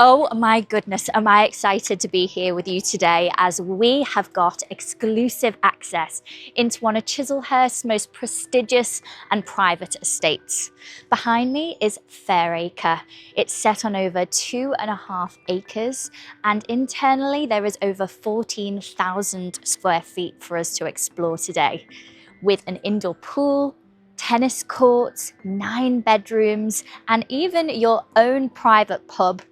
Oh my goodness, am I excited to be here with you today as we have got exclusive access into one of Chislehurst's most prestigious and private estates. Behind me is Fairacre. It's set on over 2.5 acres and internally there is over 14,000 square feet for us to explore today, with an indoor pool, tennis courts, 9 bedrooms, and even your own private pub.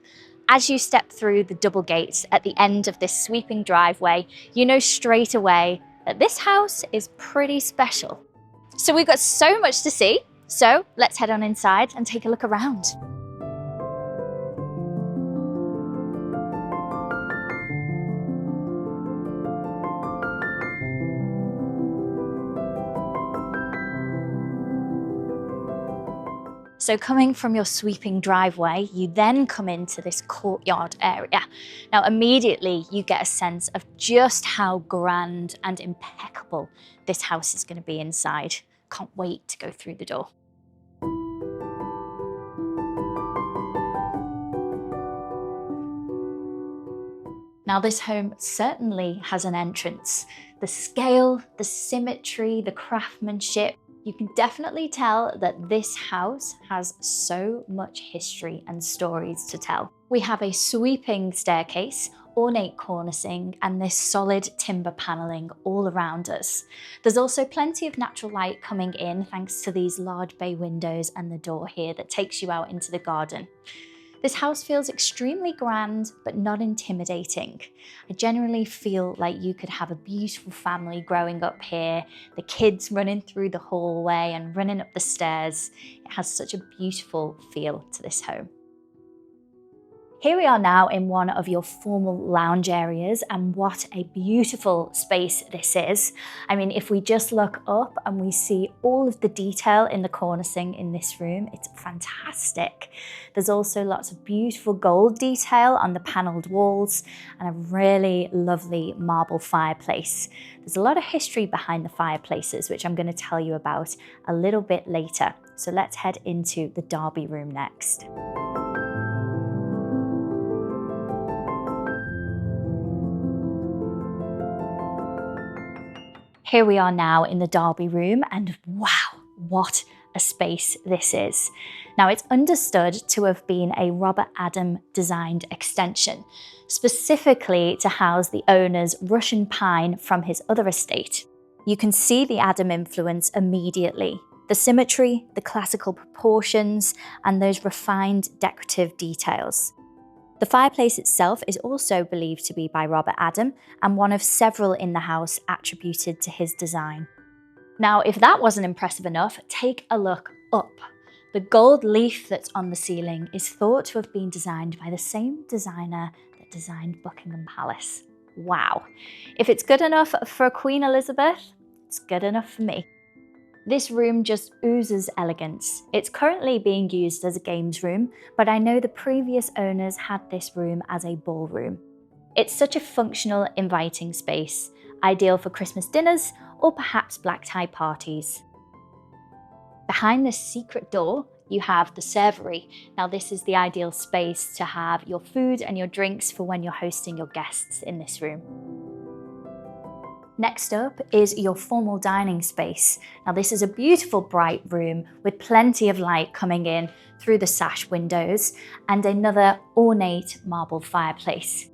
As you step through the double gates at the end of this sweeping driveway, you know straight away that this house is pretty special. So we've got so much to see, so let's head on inside and take a look around. So coming from your sweeping driveway, you then come into this courtyard area. Now immediately you get a sense of just how grand and impeccable this house is going to be inside. Can't wait to go through the door. Now this home certainly has an entrance. The scale, the symmetry, the craftsmanship, you can definitely tell that this house has so much history and stories to tell. We have a sweeping staircase, ornate cornicing, and this solid timber panelling all around us. There's also plenty of natural light coming in thanks to these large bay windows and the door here that takes you out into the garden. This house feels extremely grand, but not intimidating. I generally feel like you could have a beautiful family growing up here, the kids running through the hallway and running up the stairs. It has such a beautiful feel to this home. Here we are now in one of your formal lounge areas, and what a beautiful space this is. I mean, if we just look up and we see all of the detail in the cornicing in this room, it's fantastic. There's also lots of beautiful gold detail on the panelled walls and a really lovely marble fireplace. There's a lot of history behind the fireplaces, which I'm going to tell you about a little bit later. So let's head into the Derby room next. Here we are now in the Derby room, and wow, what a space this is. Now it's understood to have been a Robert Adam designed extension, specifically to house the owner's Russian pine from his other estate. You can see the Adam influence immediately. The symmetry, the classical proportions, and those refined decorative details. The fireplace itself is also believed to be by Robert Adam and one of several in the house attributed to his design. Now, if that wasn't impressive enough, take a look up. The gold leaf that's on the ceiling is thought to have been designed by the same designer that designed Buckingham Palace. Wow. If it's good enough for Queen Elizabeth, it's good enough for me. This room just oozes elegance. It's currently being used as a games room, but I know the previous owners had this room as a ballroom. It's such a functional, inviting space, ideal for Christmas dinners or perhaps black tie parties. Behind this secret door, you have the servery. Now this is the ideal space to have your food and your drinks for when you're hosting your guests in this room. Next up is your formal dining space. Now this is a beautiful bright room with plenty of light coming in through the sash windows and another ornate marble fireplace.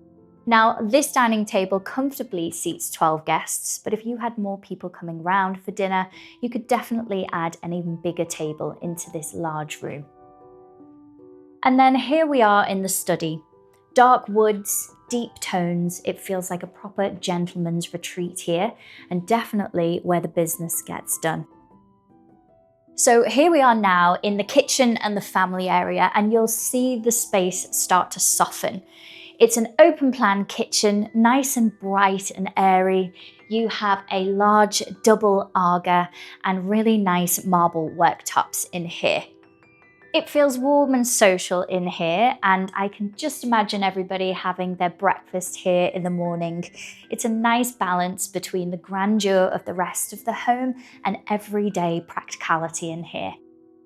Now this dining table comfortably seats 12 guests, but if you had more people coming round for dinner, you could definitely add an even bigger table into this large room. And then here we are in the study. Dark woods, deep tones, it feels like a proper gentleman's retreat here, and definitely where the business gets done. So here we are now in the kitchen and the family area, and you'll see the space start to soften. It's an open plan kitchen, nice and bright and airy. You have a large double Acre and really nice marble worktops in here. It feels warm and social in here, and I can just imagine everybody having their breakfast here in the morning. It's a nice balance between the grandeur of the rest of the home and everyday practicality in here.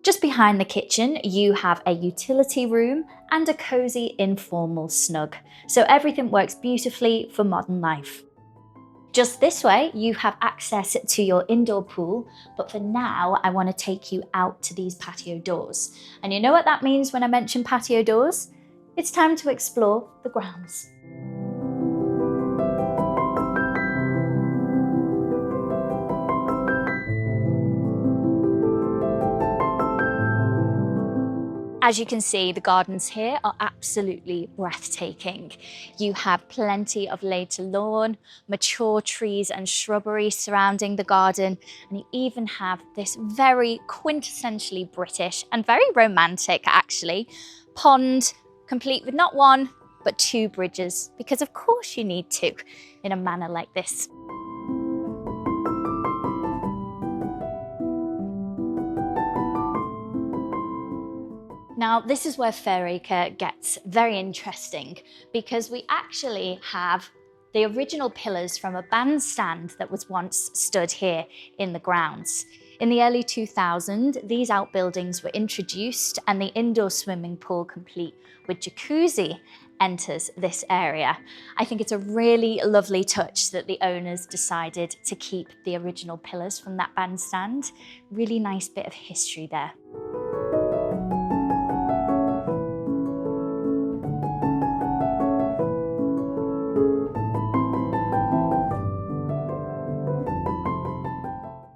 Just behind the kitchen, you have a utility room and a cosy informal snug. So everything works beautifully for modern life. Just this way, you have access to your indoor pool, but for now, I want to take you out to these patio doors. And you know what that means when I mention patio doors? It's time to explore the grounds. As you can see, the gardens here are absolutely breathtaking. You have plenty of laid-to lawn, mature trees and shrubbery surrounding the garden, and you even have this very quintessentially British and very romantic, actually, pond, complete with not one, but 2 bridges, because of course you need to in a manor like this. Now, this is where Fairacre gets very interesting, because we actually have the original pillars from a bandstand that was once stood here in the grounds. In the early 2000s, these outbuildings were introduced and the indoor swimming pool, complete with jacuzzi, enters this area. I think it's a really lovely touch that the owners decided to keep the original pillars from that bandstand. Really nice bit of history there.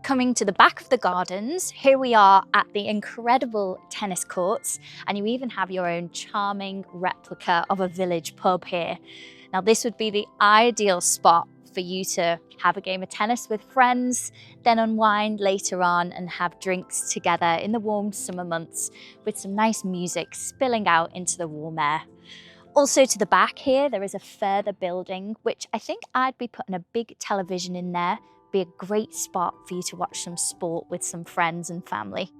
Coming to the back of the gardens, here we are at the incredible tennis courts, and you even have your own charming replica of a village pub here. Now, this would be the ideal spot for you to have a game of tennis with friends, then unwind later on and have drinks together in the warm summer months with some nice music spilling out into the warm air. Also to the back here, there is a further building, which I think I'd be putting a big television in there. Be a great spot for you to watch some sport with some friends and family.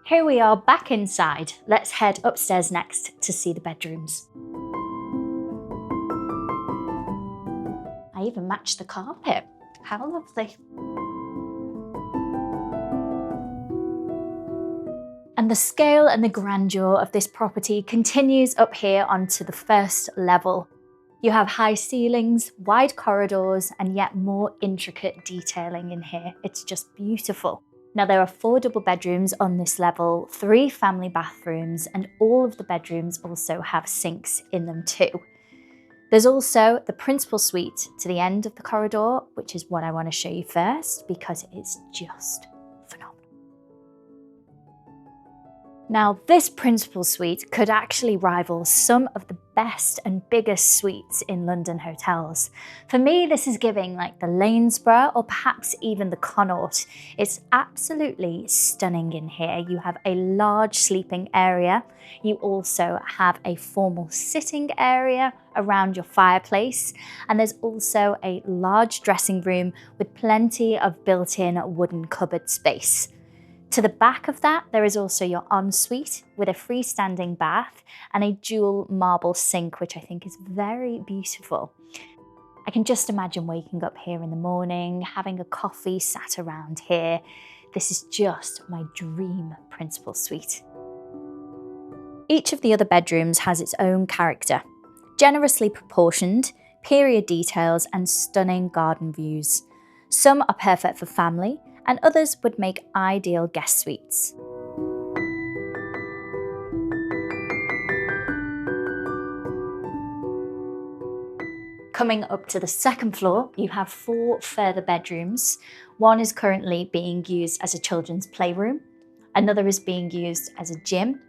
Here we are back inside. Let's head upstairs next to see the bedrooms. I even matched the carpet. How lovely. And the scale and the grandeur of this property continues up here onto the first level. You have high ceilings, wide corridors, and yet more intricate detailing in here. It's just beautiful. Now, there are 4 double bedrooms on this level, 3 family bathrooms, and all of the bedrooms also have sinks in them too. There's also the principal suite to the end of the corridor, which is what I want to show you first because it's just phenomenal. Now, this principal suite could actually rival some of the best and biggest suites in London hotels. For me, this is giving like the Lanesborough or perhaps even the Connaught. It's absolutely stunning in here. You have a large sleeping area. You also have a formal sitting area around your fireplace. And there's also a large dressing room with plenty of built-in wooden cupboard space. To the back of that, there is also your ensuite with a freestanding bath and a dual marble sink, which I think is very beautiful. I can just imagine waking up here in the morning, having a coffee sat around here. This is just my dream principal suite. Each of the other bedrooms has its own character, generously proportioned, period details, and stunning garden views. Some are perfect for family, and others would make ideal guest suites. Coming up to the second floor, you have 4 further bedrooms. One is currently being used as a children's playroom. Another is being used as a gym.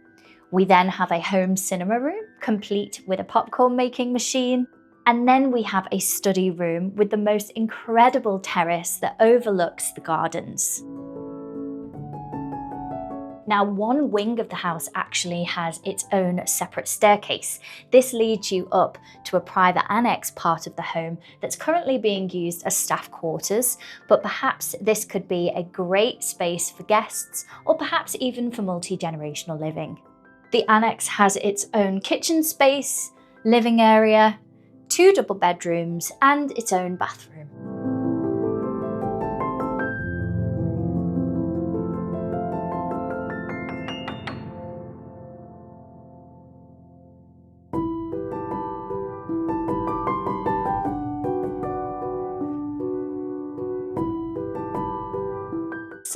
We then have a home cinema room, complete with a popcorn making machine. And then we have a study room with the most incredible terrace that overlooks the gardens. Now, one wing of the house actually has its own separate staircase. This leads you up to a private annex part of the home that's currently being used as staff quarters, but perhaps this could be a great space for guests or perhaps even for multi-generational living. The annex has its own kitchen space, living area, 2 double bedrooms, and its own bathroom.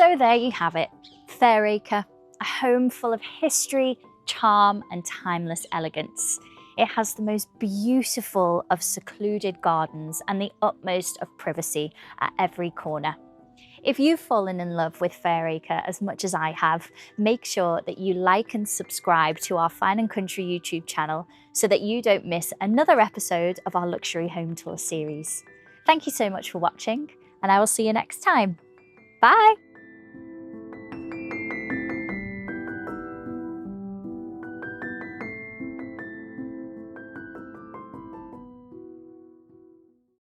So there you have it, Fairacre, a home full of history, charm and timeless elegance. It has the most beautiful of secluded gardens and the utmost of privacy at every corner. If you've fallen in love with Fairacre as much as I have, make sure that you like and subscribe to our Fine and Country YouTube channel so that you don't miss another episode of our luxury home tour series. Thank you so much for watching, and I will see you next time. Bye!